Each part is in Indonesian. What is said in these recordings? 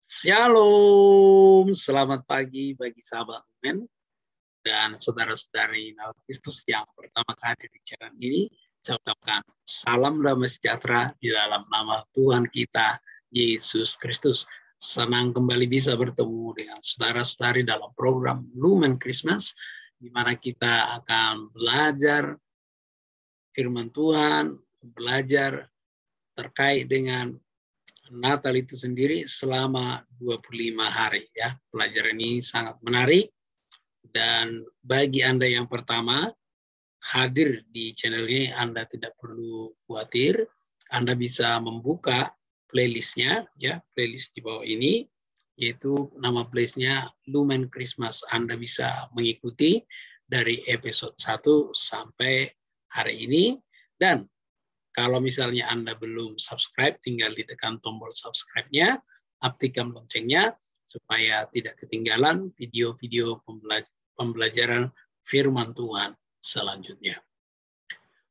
Shalom, selamat pagi bagi sahabat Lumen dan saudara-saudari dalam Kristus yang pertama kali di channel ini. Saya ucapkan salam damai sejahtera di dalam nama Tuhan kita, Yesus Kristus. Senang kembali bisa bertemu dengan saudara-saudari dalam program Lumen Christmas, di mana kita akan belajar firman Tuhan, belajar terkait dengan Natal itu sendiri selama 25 hari ya. Pelajaran ini sangat menarik dan bagi Anda yang pertama hadir di channel ini, Anda tidak perlu khawatir. Anda bisa membuka playlistnya ya, playlist di bawah ini, yaitu nama playlistnya Lumen Christmas. Anda bisa mengikuti dari episode 1 sampai hari ini. Dan kalau misalnya Anda belum subscribe, tinggal ditekan tombol subscribe-nya, aktifkan loncengnya, supaya tidak ketinggalan video-video pembelajaran firman Tuhan selanjutnya.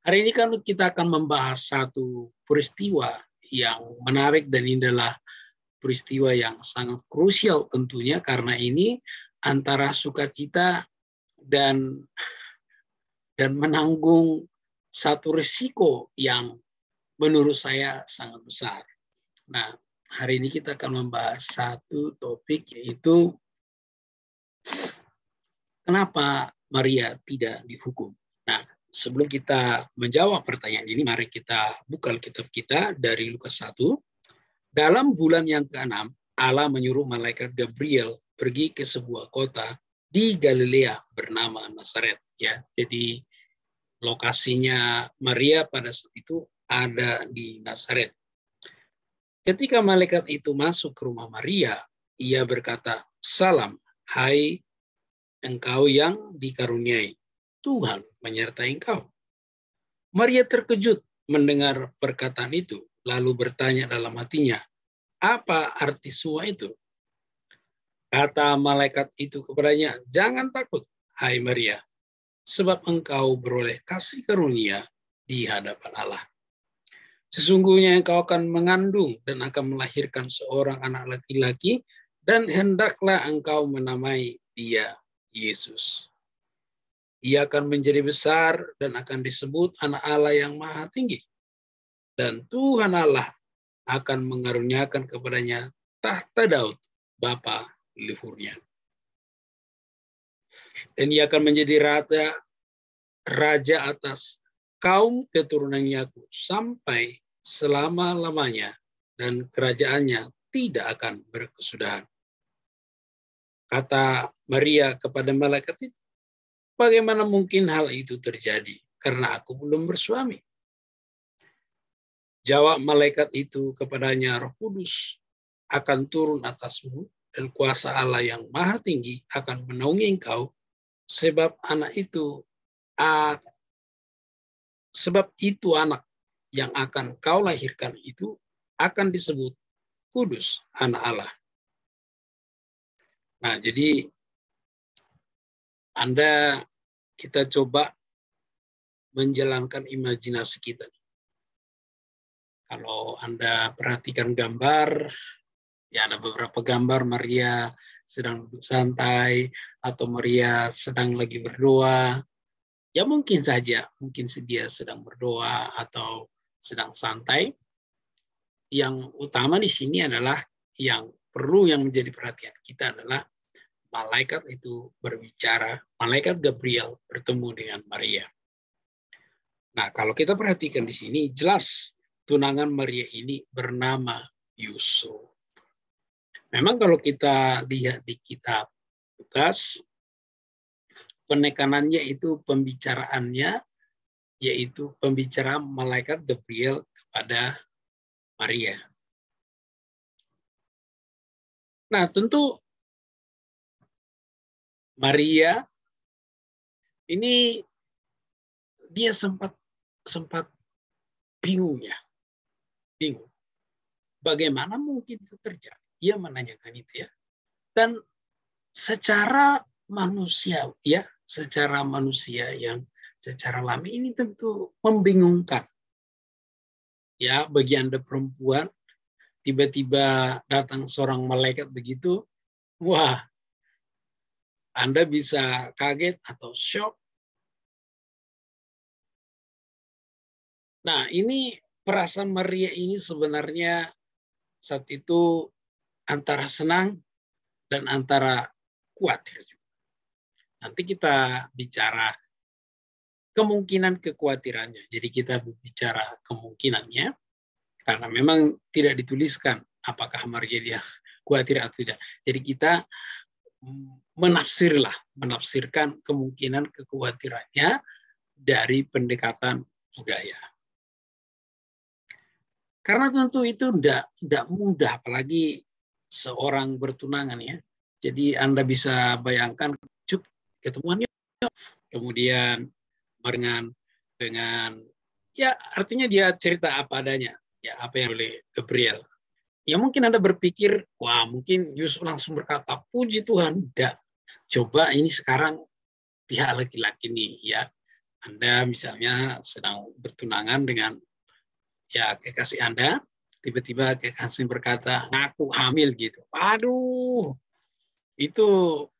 Hari ini kan kita akan membahas satu peristiwa yang menarik, dan ini adalah peristiwa yang sangat krusial tentunya, karena ini antara sukacita dan menanggung satu risiko yang menurut saya sangat besar. Nah, hari ini kita akan membahas satu topik, yaitu kenapa Maria tidak dihukum. Nah, sebelum kita menjawab pertanyaan ini, mari kita buka Alkitab kita dari Lukas 1. Dalam bulan yang ke-6, Allah menyuruh malaikat Gabriel pergi ke sebuah kota di Galilea bernama Nazaret. Ya, jadi lokasinya Maria pada saat itu ada di Nazaret. Ketika malaikat itu masuk ke rumah Maria, ia berkata, "Salam, hai engkau yang dikaruniai, Tuhan menyertai engkau." Maria terkejut mendengar perkataan itu, lalu bertanya dalam hatinya, "Apa arti semua itu?" Kata malaikat itu kepadanya, "Jangan takut, hai Maria, sebab engkau beroleh kasih karunia di hadapan Allah. Sesungguhnya engkau akan mengandung dan akan melahirkan seorang anak laki-laki, dan hendaklah engkau menamai dia Yesus. Ia akan menjadi besar dan akan disebut Anak Allah yang Maha Tinggi. Dan Tuhan Allah akan mengaruniakan kepadanya tahta Daud, bapa leluhurnya. Dan ia akan menjadi raja atas kaum keturunan Yakub sampai selama-lamanya, dan kerajaannya tidak akan berkesudahan." Kata Maria kepada malaikat itu, "Bagaimana mungkin hal itu terjadi? Karena aku belum bersuami." Jawab malaikat itu kepadanya, "Roh Kudus akan turun atasmu, dan kuasa Allah yang Maha Tinggi akan menaungi engkau, sebab itu anak yang akan kau lahirkan itu akan disebut Kudus, Anak Allah." Nah, jadi kita coba menjalankan imajinasi kita. Kalau Anda perhatikan gambar, ya ada beberapa gambar Maria sedang duduk santai, atau Maria sedang lagi berdoa. Ya mungkin saja, mungkin dia sedang berdoa atau sedang santai. Yang utama di sini adalah yang menjadi perhatian kita adalah malaikat itu berbicara, malaikat Gabriel bertemu dengan Maria. Nah, kalau kita perhatikan di sini jelas tunangan Maria ini bernama Yusuf. Memang kalau kita lihat di kitab Lukas, penekanannya itu pembicaraannya, yaitu pembicaraan malaikat Gabriel kepada Maria. Nah, tentu Maria ini dia sempat bingung. Bagaimana mungkin itu terjadi? Ia menanyakan itu ya. Dan secara manusia yang secara alami ini tentu membingungkan. Ya, bagi Anda perempuan, tiba-tiba datang seorang malaikat begitu, wah, Anda bisa kaget atau shock. Nah, ini perasaan Maria ini sebenarnya saat itu antara senang dan antara khawatir juga. Nanti kita bicara kemungkinan kekhawatirannya. Jadi kita bicara kemungkinannya, karena memang tidak dituliskan apakah Maria dia khawatir atau tidak. Jadi kita menafsirkan kemungkinan kekhawatirannya dari pendekatan budaya. Karena tentu itu tidak mudah, apalagi seorang bertunangan ya. Jadi Anda bisa bayangkan, ketemuannya, kemudian dengan ya artinya dia cerita apa adanya, ya apa yang oleh Gabriel. Ya mungkin Anda berpikir, wah mungkin Yusuf langsung berkata, puji Tuhan, tidak. Coba ini sekarang pihak laki-laki nih ya. Anda misalnya sedang bertunangan dengan ya kekasih Anda, tiba-tiba kekasih berkata, ngaku hamil gitu. Aduh, itu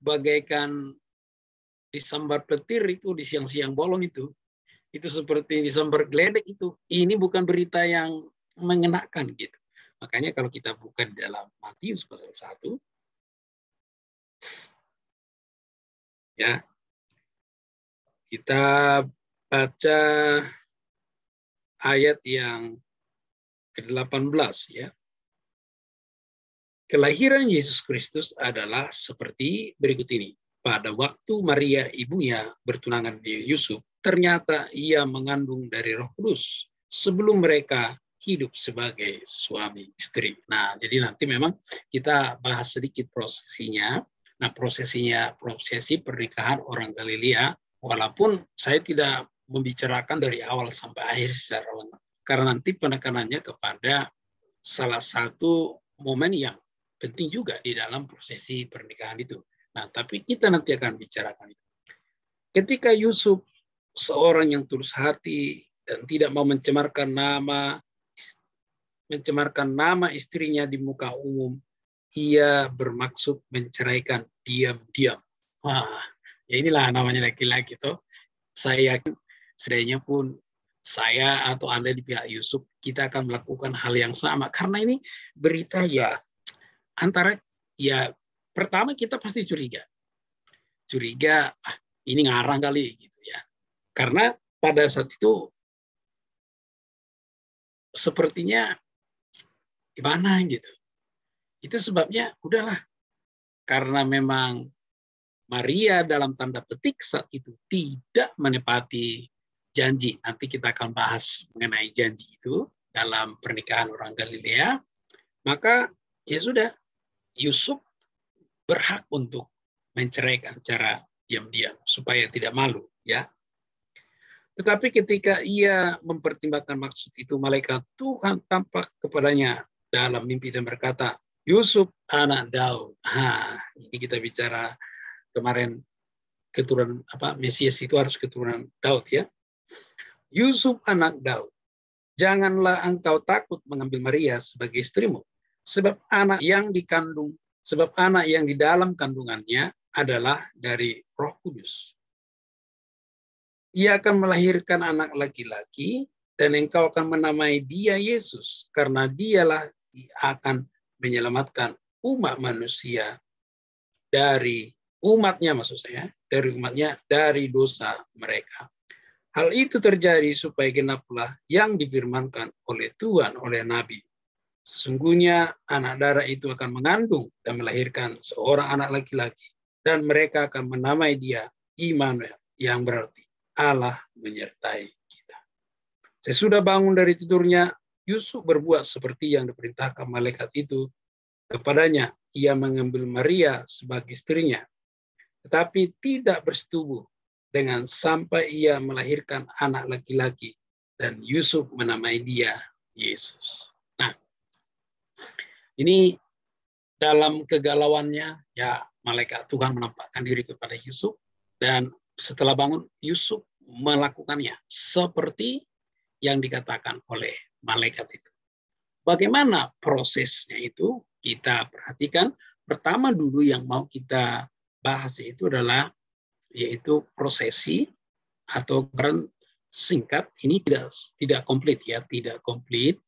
bagaikan disambar petir itu di siang-siang bolong itu. Itu seperti disambar geledek itu. Ini bukan berita yang mengenakan gitu. Makanya kalau kita buka di dalam Matius pasal 1, ya, kita baca ayat yang ke-18 ya. Kelahiran Yesus Kristus adalah seperti berikut ini. Pada waktu Maria ibunya bertunangan dengan Yusuf, ternyata ia mengandung dari Roh Kudus sebelum mereka hidup sebagai suami istri. Nah, jadi nanti memang kita bahas sedikit prosesinya. Nah, prosesi pernikahan orang Galilea, walaupun saya tidak membicarakan dari awal sampai akhir secara lengkap, karena nanti penekanannya kepada salah satu momen yang penting juga di dalam prosesi pernikahan itu. Nah, tapi kita nanti akan bicarakan itu. Ketika Yusuf, seorang yang tulus hati dan tidak mau mencemarkan nama istrinya di muka umum, ia bermaksud menceraikan diam-diam. Wah, ya inilah namanya laki-laki tuh. Saya yakin setidaknya pun saya atau Anda di pihak Yusuf, kita akan melakukan hal yang sama. Karena ini berita ya, antara ya pertama kita pasti curiga, ini ngarang kali gitu ya. Karena pada saat itu sepertinya gimana gitu. Itu sebabnya udahlah, karena memang Maria dalam tanda petik saat itu tidak menepati janji. Nanti kita akan bahas mengenai janji itu dalam pernikahan orang Galilea. Maka ya sudah, Yusuf berhak untuk menceraikan secara diam-diam supaya tidak malu, ya. Tetapi ketika ia mempertimbangkan maksud itu, malaikat Tuhan tampak kepadanya dalam mimpi dan berkata, Yusuf anak Daud. Ini kita bicara kemarin keturunan Mesias itu harus keturunan Daud ya. Yusuf anak Daud, janganlah engkau takut mengambil Maria sebagai istrimu, sebab anak yang di dalam kandungannya adalah dari Roh Kudus. Ia akan melahirkan anak laki-laki dan engkau akan menamai dia Yesus, karena dialah akan menyelamatkan umat manusia dari dari dosa mereka. Hal itu terjadi supaya genaplah yang difirmankan oleh Tuhan oleh Nabi. Sesungguhnya anak darah itu akan mengandung dan melahirkan seorang anak laki-laki, dan mereka akan menamai dia Immanuel, yang berarti Allah menyertai kita. Sesudah bangun dari tidurnya, Yusuf berbuat seperti yang diperintahkan malaikat itu kepadanya. Ia mengambil Maria sebagai istrinya, tetapi tidak bersetubuh dengan sampai ia melahirkan anak laki-laki, dan Yusuf menamai dia Yesus. Nah, ini dalam kegalauannya, ya malaikat Tuhan menampakkan diri kepada Yusuf, dan setelah bangun, Yusuf melakukannya seperti yang dikatakan oleh malaikat itu. bagaimana prosesnya itu kita perhatikan. Pertama dulu yang mau kita bahas itu adalah yaitu prosesi atau singkat. Ini tidak komplit ya, tidak komplit.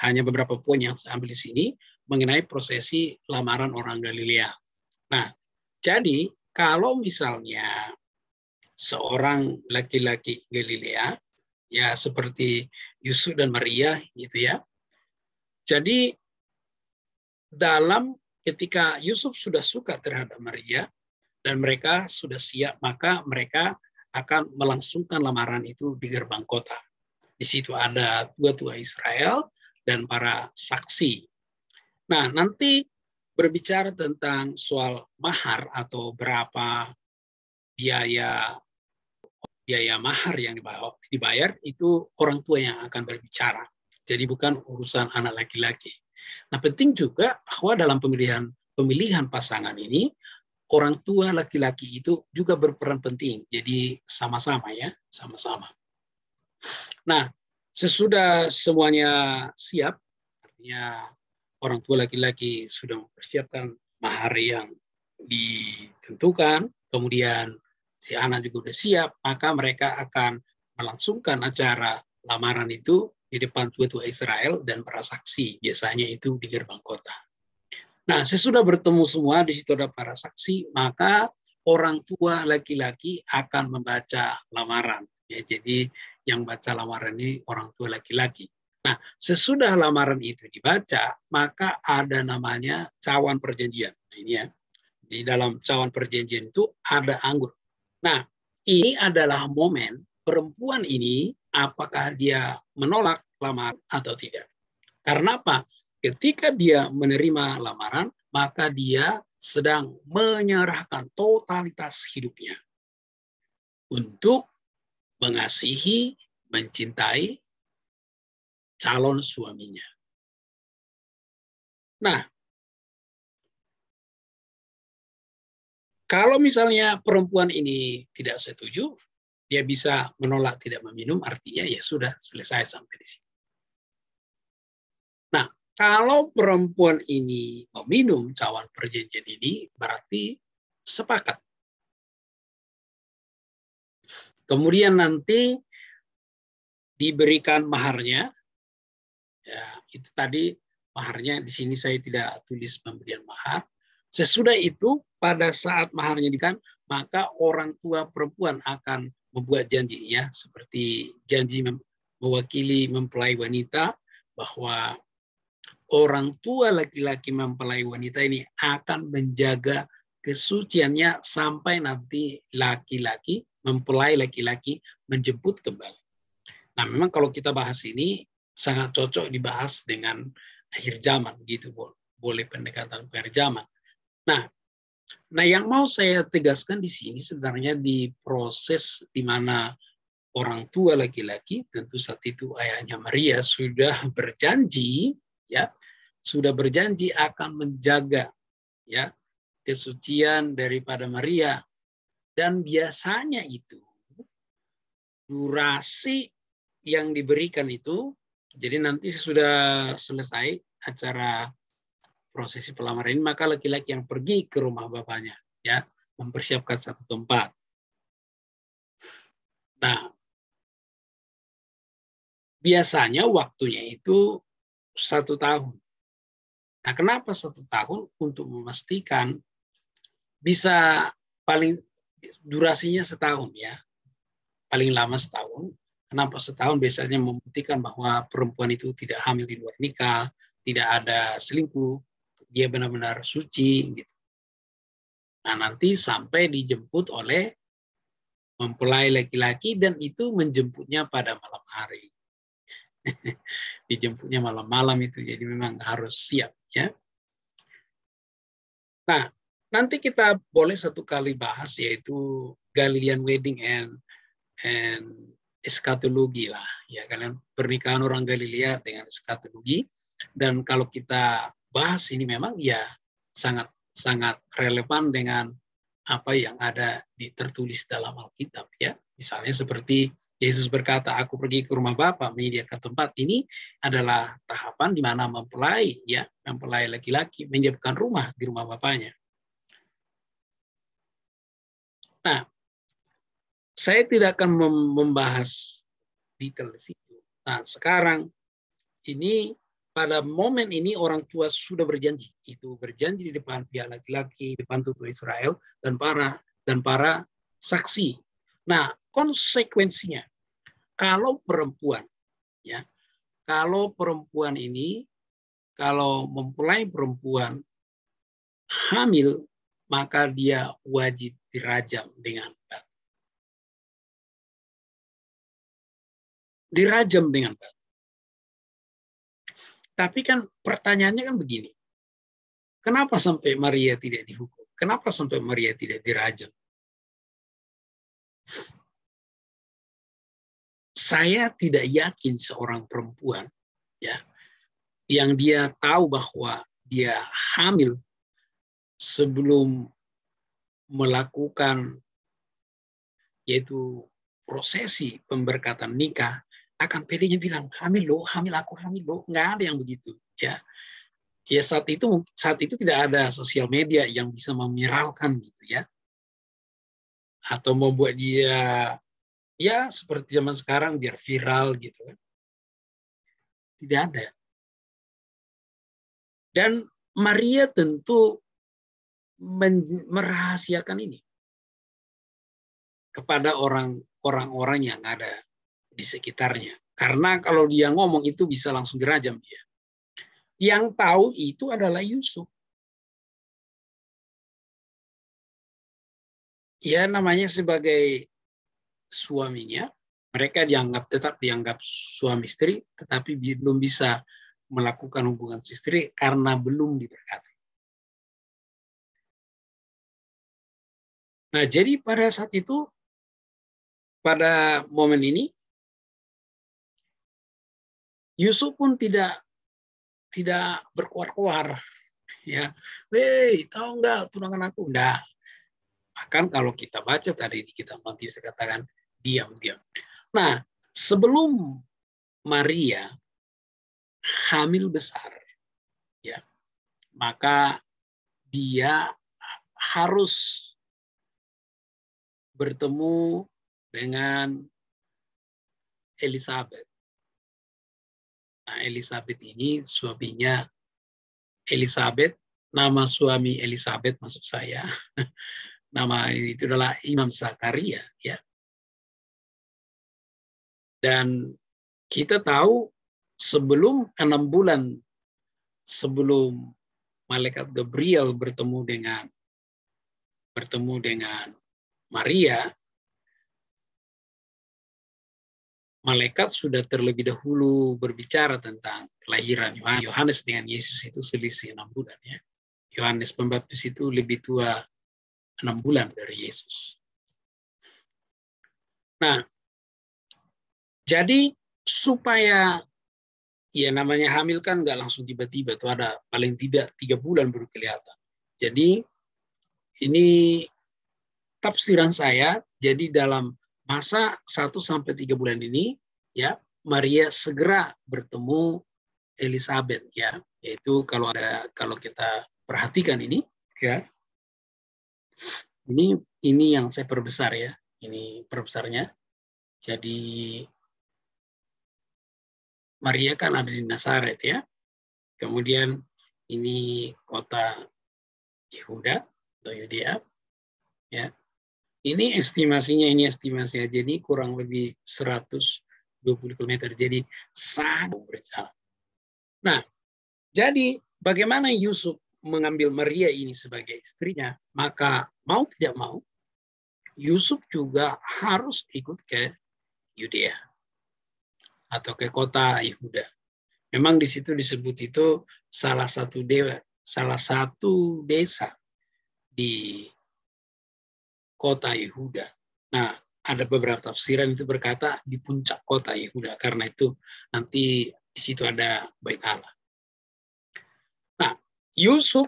Hanya beberapa poin yang saya ambil di sini mengenai prosesi lamaran orang Galilea. Nah, jadi kalau misalnya seorang laki-laki Galilea, ya seperti Yusuf dan Maria gitu ya. Jadi dalam ketika Yusuf sudah suka terhadap Maria dan mereka sudah siap, maka mereka akan melangsungkan lamaran itu di gerbang kota. Di situ ada tua-tua Israel dan para saksi. Nah, nanti berbicara tentang soal mahar atau berapa biaya mahar yang dibayar itu orang tua yang akan berbicara. Jadi bukan urusan anak laki-laki. Nah, penting juga bahwa dalam pemilihan pasangan ini orang tua laki-laki itu juga berperan penting. Jadi sama-sama ya, sama-sama. Nah, sesudah semuanya siap, artinya orang tua laki-laki sudah mempersiapkan mahar yang ditentukan, kemudian si anak juga sudah siap, maka mereka akan melangsungkan acara lamaran itu di depan tua-tua Israel dan para saksi. Biasanya itu di gerbang kota. Nah, sesudah bertemu semua, di situ ada para saksi, maka orang tua laki-laki akan membaca lamaran. Ya, jadi yang baca lamaran ini orang tua laki-laki. Nah, sesudah lamaran itu dibaca, maka ada namanya cawan perjanjian. Nah, ini ya, di dalam cawan perjanjian itu ada anggur. Nah, ini adalah momen perempuan ini apakah dia menolak lamaran atau tidak. Karena apa? Ketika dia menerima lamaran, maka dia sedang menyerahkan totalitas hidupnya untuk mengasihi, mencintai calon suaminya. Nah, kalau misalnya perempuan ini tidak setuju, dia bisa menolak tidak meminum, artinya ya sudah selesai sampai di sini. Nah, kalau perempuan ini meminum cawan perjanjian ini, berarti sepakat. Kemudian nanti diberikan maharnya, ya itu tadi maharnya di sini saya tidak tulis pemberian mahar. Sesudah itu pada saat maharnya diberikan, maka orang tua perempuan akan membuat janji ya, seperti janji mewakili mempelai wanita bahwa orang tua laki-laki mempelai wanita ini akan menjaga kesuciannya sampai nanti laki-laki mempelai laki-laki menjemput kembali. Nah, memang kalau kita bahas ini sangat cocok dibahas dengan akhir zaman gitu, boleh pendekatan akhir zaman. Nah, yang mau saya tegaskan di sini sebenarnya di proses di mana orang tua laki-laki, tentu saat itu ayahnya Maria sudah berjanji, ya, sudah berjanji akan menjaga, ya, kesucian daripada Maria. Dan biasanya itu durasi yang diberikan itu, jadi nanti sudah selesai acara prosesi pelamaran ini, maka laki-laki yang pergi ke rumah bapaknya, ya, mempersiapkan satu tempat. Nah, biasanya waktunya itu 1 tahun. Nah, kenapa 1 tahun? Untuk memastikan bisa paling durasinya setahun ya, paling lama setahun. Kenapa setahun? Biasanya membuktikan bahwa perempuan itu tidak hamil di luar nikah, tidak ada selingkuh, dia benar-benar suci gitu. Nah, nanti sampai dijemput oleh mempelai laki-laki dan itu menjemputnya pada malam hari. Dijemputnya malam-malam itu, jadi memang harus siap ya. Nah, nanti kita boleh satu kali bahas yaitu Galilean wedding and eskatologi lah ya, kalian pernikahan orang Galilea dengan eskatologi. Dan kalau kita bahas ini memang ya sangat sangat relevan dengan apa yang ada tertulis dalam Alkitab ya. Misalnya seperti Yesus berkata, aku pergi ke rumah Bapa menyediakan tempat. Ini adalah tahapan di mana mempelai, ya, mempelai laki-laki menyiapkan rumah di rumah Bapaknya. Nah, saya tidak akan membahas detail di situ. Nah, sekarang ini pada momen ini orang tua sudah berjanji, itu berjanji di depan pihak laki-laki, di depan tutua Israel dan para saksi. Nah, konsekuensinya kalau perempuan, ya, kalau perempuan ini, kalau mempelai perempuan hamil, maka dia wajib dirajam dengan batu. Dirajam dengan batu. Tapi kan pertanyaannya kan begini, kenapa sampai Maria tidak dihukum? Kenapa sampai Maria tidak dirajam? Saya tidak yakin seorang perempuan, ya, yang dia tahu bahwa dia hamil sebelum melakukan yaitu prosesi pemberkatan nikah, akan pedenya bilang hamil loh, hamil aku hamil loh, nggak ada yang begitu, ya. Ya saat itu tidak ada sosial media yang bisa memiralkan gitu, ya, atau membuat dia ya seperti zaman sekarang biar viral gitu kan. Tidak ada. Dan Maria tentu merahasiakan ini kepada orang-orang yang ada di sekitarnya. Karena kalau dia ngomong itu bisa langsung dirajam dia. Yang tahu itu adalah Yusuf. Ya namanya sebagai suaminya, mereka tetap dianggap suami istri, tetapi belum bisa melakukan hubungan istri karena belum diberkati. Nah, jadi pada saat itu, pada momen ini, Yusuf pun tidak berkuar-kuar, ya, hei, tahu nggak tunangan aku? Enggak. Bahkan kalau kita baca tadi di kitab Matius katakan diam-diam. Nah, sebelum Maria hamil besar, ya, maka dia harus bertemu dengan Elizabeth. Nah, Elizabeth ini suaminya Elizabeth, nama suami Elizabeth maksud saya. Nama itu adalah Imam Zakaria, ya. Dan kita tahu sebelum 6 bulan sebelum malaikat Gabriel bertemu dengan Maria, malaikat sudah terlebih dahulu berbicara tentang kelahiran Yohanes dengan Yesus itu selisih 6 bulan, ya. Yohanes Pembaptis itu lebih tua 6 bulan dari Yesus. Nah, jadi supaya ya namanya hamil kan nggak langsung tiba-tiba, tuh ada paling tidak 3 bulan baru kelihatan. Jadi ini tafsiran saya, jadi dalam masa 1-3 bulan ini, ya, Maria segera bertemu Elizabeth, ya, yaitu kalau kita perhatikan ini, ya, ini yang saya perbesar, ya, ini perbesarnya. Jadi Maria kan ada di Nazaret, ya, kemudian ini kota Yehuda atau Yudea, ya. Ini estimasinya, jadi kurang lebih 120 km, jadi sangat berjalan. Nah, jadi bagaimana Yusuf mengambil Maria ini sebagai istrinya, maka mau tidak mau, Yusuf juga harus ikut ke Yudea atau ke kota Yehuda. Memang di situ disebut itu salah satu desa di kota Yehuda. Nah, ada beberapa tafsiran itu berkata di puncak kota Yehuda, karena itu nanti di situ ada Bait Allah. Nah, Yusuf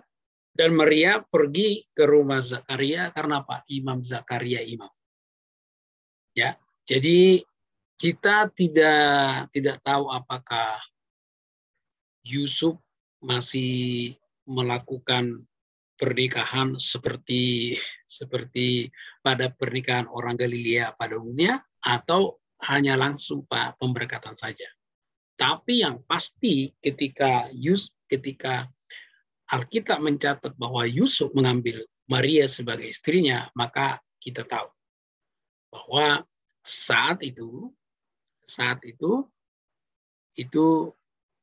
dan Maria pergi ke rumah Zakaria karena apa? Imam Zakaria imam. Ya, jadi kita tidak tahu apakah Yusuf masih melakukan pernikahan seperti pada pernikahan orang Galilea pada umumnya, atau hanya langsung pemberkatan saja. Tapi yang pasti ketika Alkitab mencatat bahwa Yusuf mengambil Maria sebagai istrinya, maka kita tahu bahwa saat itu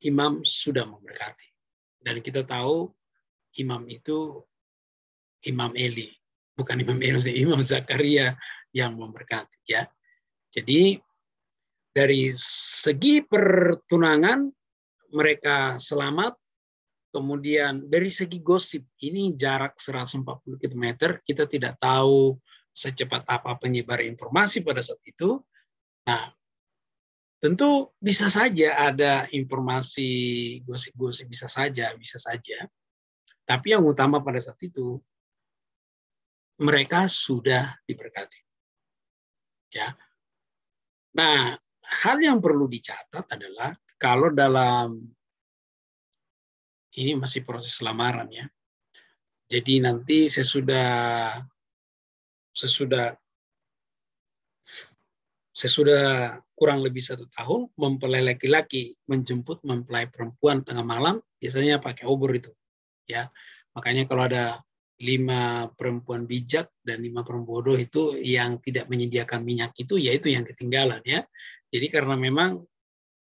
imam sudah memberkati. Dan kita tahu imam itu Imam Eli, bukan Imam Eli, Imam Zakaria yang memberkati, ya. Jadi dari segi pertunangan mereka selamat. Kemudian dari segi gosip, ini jarak 140 km, kita tidak tahu secepat apa penyebar informasi pada saat itu. Nah, tentu bisa saja ada informasi gosip-gosip, bisa saja. Tapi yang utama pada saat itu, mereka sudah diberkati. Ya. Nah, hal yang perlu dicatat adalah kalau dalam ini masih proses lamaran, ya. Jadi nanti sesudah kurang lebih 1 tahun mempelai laki-laki menjemput mempelai perempuan tengah malam, biasanya pakai obor itu, ya. Makanya kalau ada 5 perempuan bijak dan 5 perempuan bodoh itu yang tidak menyediakan minyak itu, yaitu yang ketinggalan, ya. Jadi karena memang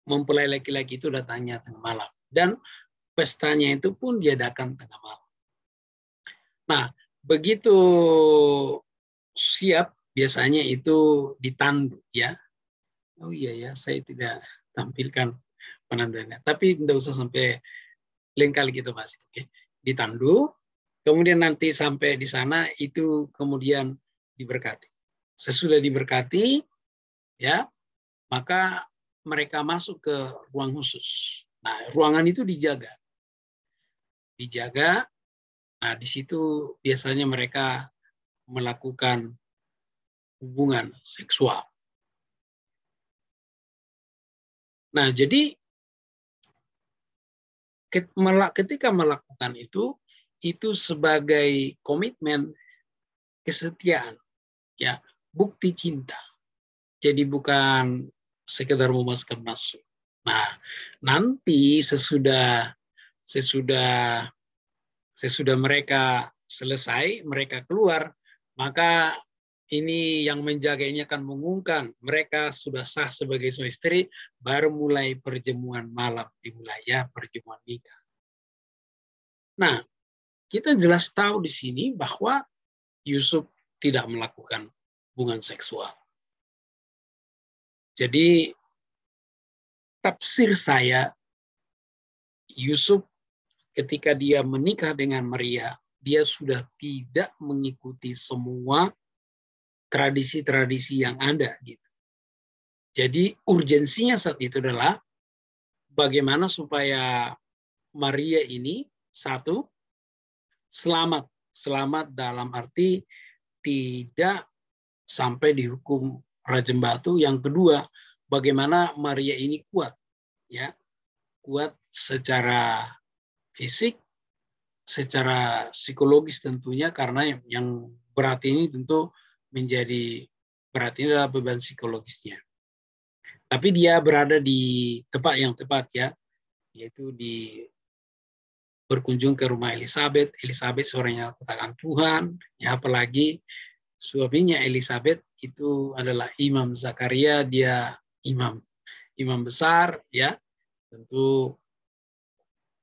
mempelai laki-laki itu datangnya tengah malam, dan pestanya itu pun diadakan tengah malam. Nah, begitu siap biasanya itu ditandu, ya. Oh iya ya, saya tidak tampilkan penandanya. Tapi tidak usah sampai lain kali gitu, Mas. Oke. Ditandu, kemudian nanti sampai di sana itu kemudian diberkati. Sesudah diberkati, ya, maka mereka masuk ke ruang khusus. Nah, ruangan itu dijaga. Nah, di situ biasanya mereka melakukan hubungan seksual. Nah, jadi ketika melakukan itu sebagai komitmen kesetiaan, ya, bukti cinta. Jadi bukan sekedar memuaskan nafsu. Nah, nanti sesudah mereka selesai, mereka keluar, maka ini yang menjaga ini akan mengumumkan mereka sudah sah sebagai suami istri, baru mulai perjamuan malam, dimulai, ya, perjamuan nikah. Nah, kita jelas tahu di sini bahwa Yusuf tidak melakukan hubungan seksual. Jadi tafsir saya, Yusuf ketika dia menikah dengan Maria, dia sudah tidak mengikuti semua tradisi-tradisi yang ada, gitu. Jadi urgensinya saat itu adalah bagaimana supaya Maria ini satu selamat dalam arti tidak sampai dihukum rajam batu. Yang kedua, bagaimana Maria ini kuat, ya, kuat secara fisik, secara psikologis tentunya, karena yang berat ini tentu menjadi berat ini adalah beban psikologisnya. Tapi dia berada di tempat yang tepat, ya, yaitu di berkunjung ke rumah Elizabeth. Elizabeth seorang yang katakan Tuhan, ya, apalagi suaminya Elizabeth itu adalah Imam Zakaria, dia imam besar, ya, tentu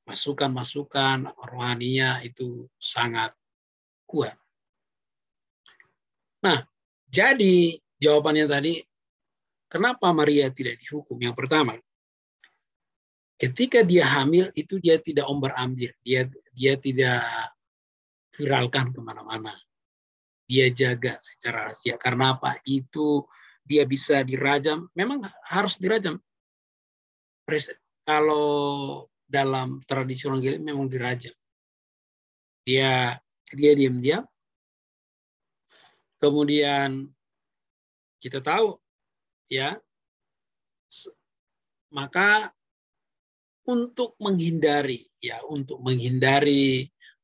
masukan rohaninya itu sangat kuat. Nah, jadi jawabannya tadi, kenapa Maria tidak dihukum? Yang pertama, ketika dia hamil itu dia tidak ombar-ambir, dia tidak viralkan kemana-mana. Dia jaga secara rahasia. Karena apa? Itu dia bisa dirajam, memang harus dirajam. Kalau dalam tradisi orang Gili memang dirajam. Dia diam-diam. Kemudian kita tahu, ya, Maka untuk menghindari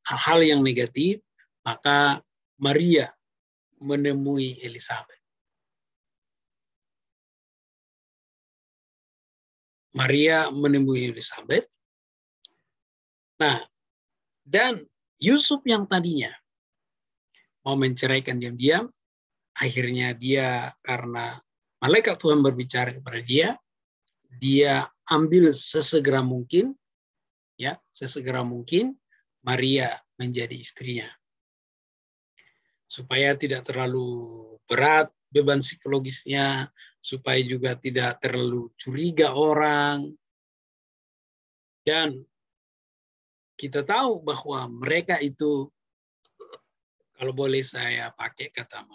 hal-hal yang negatif, maka Maria menemui Elizabeth. Maria menemui Elizabeth. Nah, dan Yusuf yang tadinya mau menceraikan diam-diam, akhirnya dia karena malaikat Tuhan berbicara kepada dia ambil sesegera mungkin Maria menjadi istrinya. Supaya tidak terlalu berat beban psikologisnya, supaya juga tidak terlalu curiga orang. Dan kita tahu bahwa mereka itu, kalau boleh saya pakai kata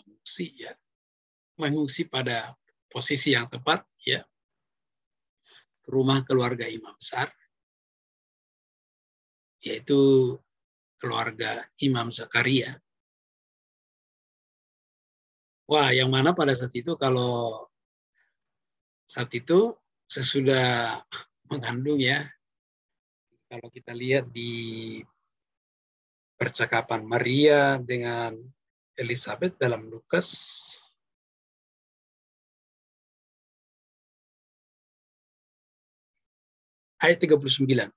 mengungsi pada posisi yang tepat, ya, ke rumah keluarga imam besar, yaitu keluarga Imam Zakaria. Wah, yang mana pada saat itu sesudah mengandung, ya. Kalau kita lihat di percakapan Maria dengan Elizabeth dalam Lukas ayat 39.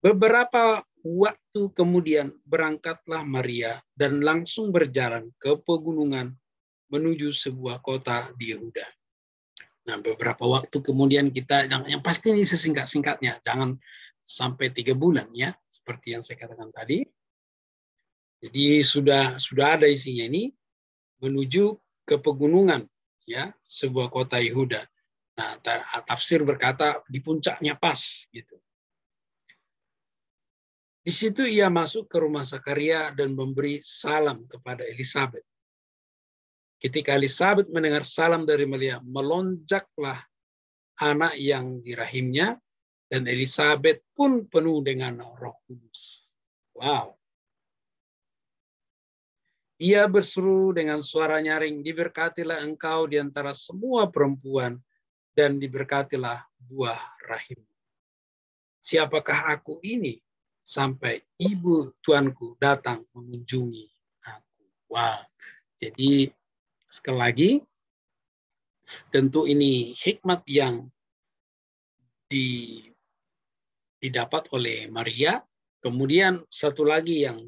Beberapa waktu kemudian berangkatlah Maria dan langsung berjalan ke pegunungan menuju sebuah kota di Yehuda. Nah, beberapa waktu kemudian yang pasti ini sesingkat-singkatnya, jangan sampai 3 bulan, ya, seperti yang saya katakan tadi. Jadi sudah ada isinya ini, menuju ke pegunungan, ya, sebuah kota Yehuda. Nah, tafsir berkata di puncaknya pas, gitu. Di situ ia masuk ke rumah Zakaria dan memberi salam kepada Elizabeth. Ketika Elizabeth mendengar salam dari Maria, melonjaklah anak yang di rahimnya, dan Elizabeth pun penuh dengan Roh Kudus. Wow. Ia berseru dengan suara nyaring, diberkatilah engkau di antara semua perempuan, dan diberkatilah buah rahim. Siapakah aku ini sampai ibu tuanku datang mengunjungi aku? Wow. Jadi sekali lagi, tentu ini hikmat yang didapat oleh Maria. Kemudian satu lagi yang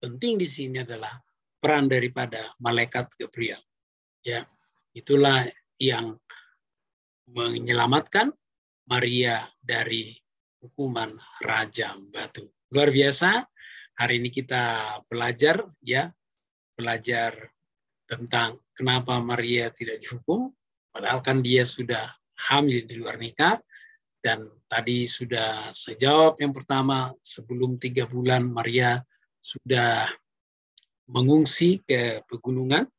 penting di sini adalah peran daripada malaikat Gabriel. Ya, itulah yang menyelamatkan Maria dari hukuman rajam batu. Luar biasa. Hari ini kita belajar tentang kenapa Maria tidak dihukum, padahal kan dia sudah hamil di luar nikah. Dan tadi sudah saya jawab yang pertama, sebelum 3 bulan Maria sudah mengungsi ke pegunungan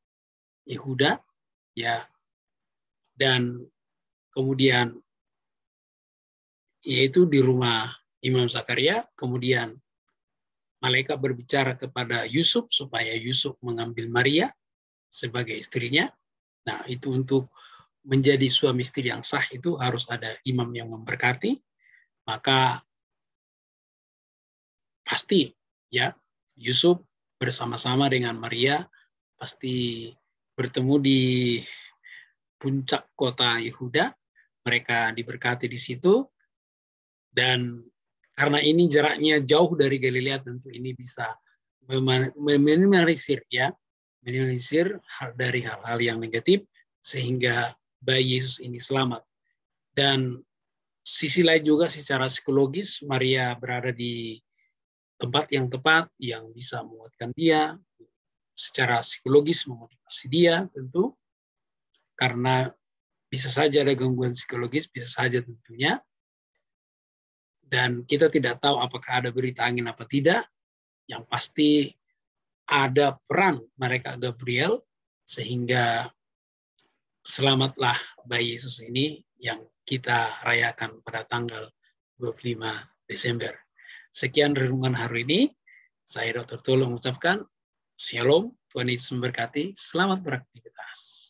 Yehuda, ya, dan kemudian yaitu di rumah Imam Zakaria. Kemudian malaikat berbicara kepada Yusuf supaya Yusuf mengambil Maria sebagai istrinya. Nah, itu untuk menjadi suami istri yang sah itu harus ada imam yang memberkati. Maka pasti, ya, Yusuf bersama-sama dengan Maria pasti bertemu di puncak kota Yehuda. Mereka diberkati di situ, dan karena ini jaraknya jauh dari Galilea, tentu ini bisa meminimalisir dari hal-hal yang negatif sehingga bayi Yesus ini selamat. Dan sisi lain juga secara psikologis, Maria berada di tempat yang tepat yang bisa menguatkan dia, secara psikologis memotivasi dia tentu, karena bisa saja ada gangguan psikologis, bisa saja tentunya, dan kita tidak tahu apakah ada berita angin apa tidak. Yang pasti ada peran mereka Gabriel sehingga selamatlah bayi Yesus ini yang kita rayakan pada tanggal 25 Desember. Sekian renungan hari ini. Saya Dr. Tolo mengucapkan Shalom, Tuhan Yesus memberkati, selamat beraktivitas.